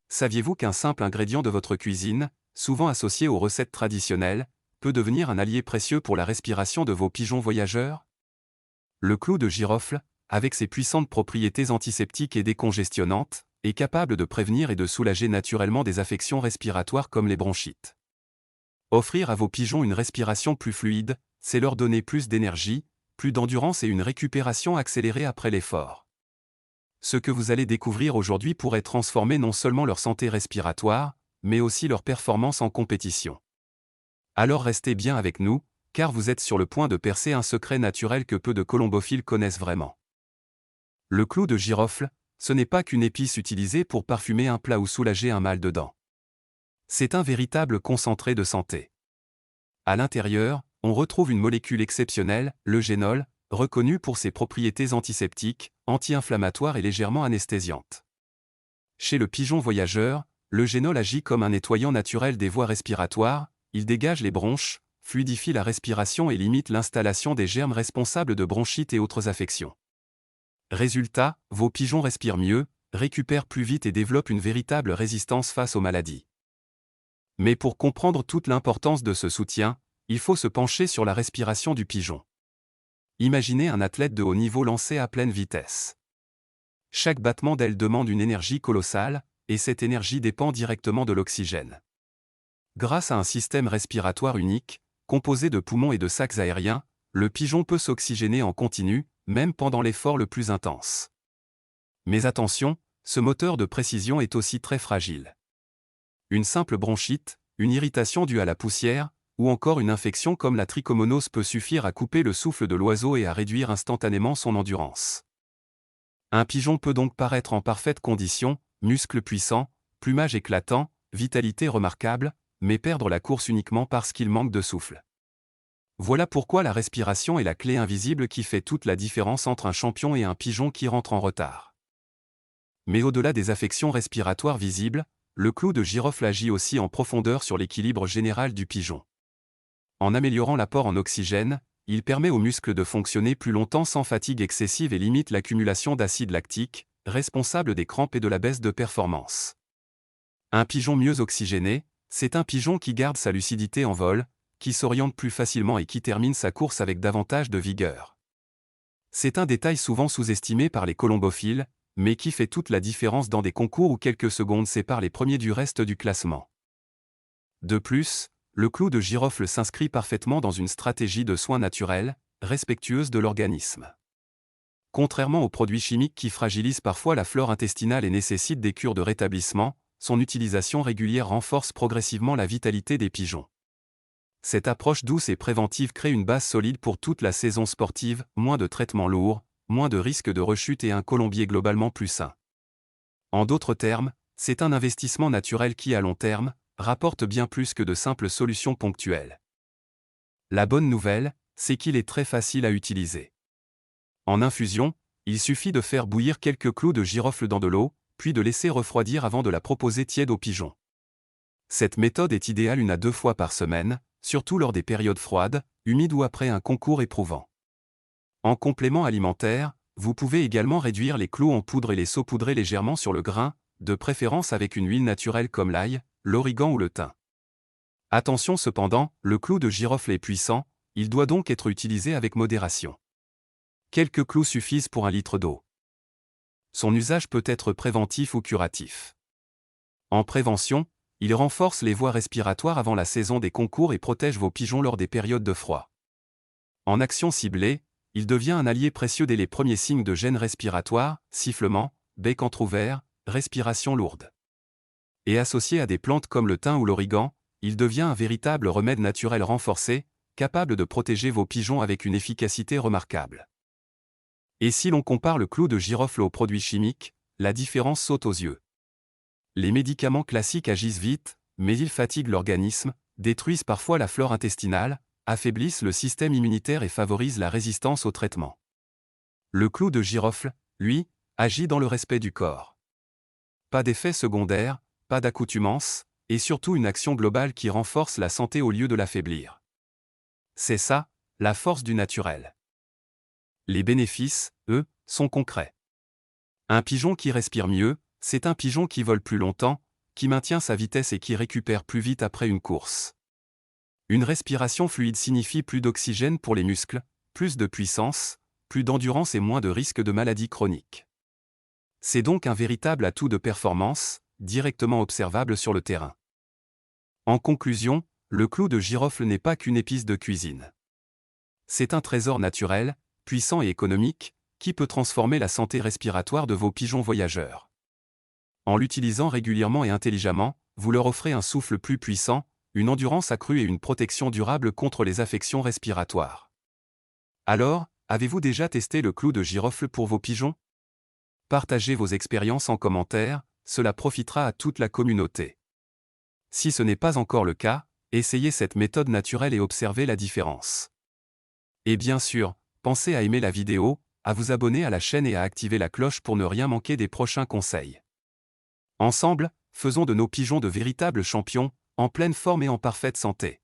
Saviez-vous qu'un simple ingrédient de votre cuisine, souvent associé aux recettes traditionnelles, peut devenir un allié précieux pour la respiration de vos pigeons voyageurs? Le clou de girofle, avec ses puissantes propriétés antiseptiques et décongestionnantes, est capable de prévenir et de soulager naturellement des affections respiratoires comme les bronchites. Offrir à vos pigeons une respiration plus fluide, c'est leur donner plus d'énergie, plus d'endurance et une récupération accélérée après l'effort. Ce que vous allez découvrir aujourd'hui pourrait transformer non seulement leur santé respiratoire, mais aussi leur performance en compétition. Alors restez bien avec nous, car vous êtes sur le point de percer un secret naturel que peu de colombophiles connaissent vraiment. Le clou de girofle, ce n'est pas qu'une épice utilisée pour parfumer un plat ou soulager un mal de dents. C'est un véritable concentré de santé. À l'intérieur, on retrouve une molécule exceptionnelle, le génol, reconnue pour ses propriétés antiseptiques, anti-inflammatoires et légèrement anesthésiantes. Chez le pigeon voyageur, le génol agit comme un nettoyant naturel des voies respiratoires, il dégage les bronches, fluidifie la respiration et limite l'installation des germes responsables de bronchites et autres affections. Résultat, vos pigeons respirent mieux, récupèrent plus vite et développent une véritable résistance face aux maladies. Mais pour comprendre toute l'importance de ce soutien, il faut se pencher sur la respiration du pigeon. Imaginez un athlète de haut niveau lancé à pleine vitesse. Chaque battement d'aile demande une énergie colossale, et cette énergie dépend directement de l'oxygène. Grâce à un système respiratoire unique, composé de poumons et de sacs aériens, le pigeon peut s'oxygéner en continu, même pendant l'effort le plus intense. Mais attention, ce moteur de précision est aussi très fragile. Une simple bronchite, une irritation due à la poussière, ou encore une infection comme la trichomonose peut suffire à couper le souffle de l'oiseau et à réduire instantanément son endurance. Un pigeon peut donc paraître en parfaite condition, muscles puissants, plumage éclatant, vitalité remarquable, mais perdre la course uniquement parce qu'il manque de souffle. Voilà pourquoi la respiration est la clé invisible qui fait toute la différence entre un champion et un pigeon qui rentre en retard. Mais au-delà des affections respiratoires visibles, le clou de girofle agit aussi en profondeur sur l'équilibre général du pigeon. En améliorant l'apport en oxygène, il permet aux muscles de fonctionner plus longtemps sans fatigue excessive et limite l'accumulation d'acide lactique, responsable des crampes et de la baisse de performance. Un pigeon mieux oxygéné, c'est un pigeon qui garde sa lucidité en vol, qui s'oriente plus facilement et qui termine sa course avec davantage de vigueur. C'est un détail souvent sous-estimé par les colombophiles, mais qui fait toute la différence dans des concours où quelques secondes séparent les premiers du reste du classement. De plus, le clou de girofle s'inscrit parfaitement dans une stratégie de soins naturels, respectueuse de l'organisme. Contrairement aux produits chimiques qui fragilisent parfois la flore intestinale et nécessitent des cures de rétablissement, son utilisation régulière renforce progressivement la vitalité des pigeons. Cette approche douce et préventive crée une base solide pour toute la saison sportive, moins de traitements lourds, moins de risques de rechute et un colombier globalement plus sain. En d'autres termes, c'est un investissement naturel qui, à long terme, rapporte bien plus que de simples solutions ponctuelles. La bonne nouvelle, c'est qu'il est très facile à utiliser. En infusion, il suffit de faire bouillir quelques clous de girofle dans de l'eau, puis de laisser refroidir avant de la proposer tiède aux pigeons. Cette méthode est idéale 1 à 2 fois par semaine, surtout lors des périodes froides, humides ou après un concours éprouvant. En complément alimentaire, vous pouvez également réduire les clous en poudre et les saupoudrer légèrement sur le grain, de préférence avec une huile naturelle comme l'ail, l'origan ou le thym. Attention cependant, le clou de girofle est puissant, il doit donc être utilisé avec modération. Quelques clous suffisent pour 1 litre d'eau. Son usage peut être préventif ou curatif. En prévention, il renforce les voies respiratoires avant la saison des concours et protège vos pigeons lors des périodes de froid. En action ciblée, il devient un allié précieux dès les premiers signes de gêne respiratoire, sifflement, bec entrouvert, respiration lourde. Et associé à des plantes comme le thym ou l'origan, il devient un véritable remède naturel renforcé, capable de protéger vos pigeons avec une efficacité remarquable. Et si l'on compare le clou de girofle aux produits chimiques, la différence saute aux yeux. Les médicaments classiques agissent vite, mais ils fatiguent l'organisme, détruisent parfois la flore intestinale, affaiblissent le système immunitaire et favorisent la résistance au traitement. Le clou de girofle, lui, Agis dans le respect du corps. Pas d'effets secondaires, pas d'accoutumance, et surtout une action globale qui renforce la santé au lieu de l'affaiblir. C'est ça, la force du naturel. Les bénéfices, eux, sont concrets. Un pigeon qui respire mieux, c'est un pigeon qui vole plus longtemps, qui maintient sa vitesse et qui récupère plus vite après une course. Une respiration fluide signifie plus d'oxygène pour les muscles, plus de puissance, plus d'endurance et moins de risque de maladies chroniques. C'est donc un véritable atout de performance, directement observable sur le terrain. En conclusion, le clou de girofle n'est pas qu'une épice de cuisine. C'est un trésor naturel, puissant et économique, qui peut transformer la santé respiratoire de vos pigeons voyageurs. En l'utilisant régulièrement et intelligemment, vous leur offrez un souffle plus puissant, une endurance accrue et une protection durable contre les affections respiratoires. Alors, avez-vous déjà testé le clou de girofle pour vos pigeons? Partagez vos expériences en commentaire, cela profitera à toute la communauté. Si ce n'est pas encore le cas, essayez cette méthode naturelle et observez la différence. Et bien sûr, pensez à aimer la vidéo, à vous abonner à la chaîne et à activer la cloche pour ne rien manquer des prochains conseils. Ensemble, faisons de nos pigeons de véritables champions, en pleine forme et en parfaite santé.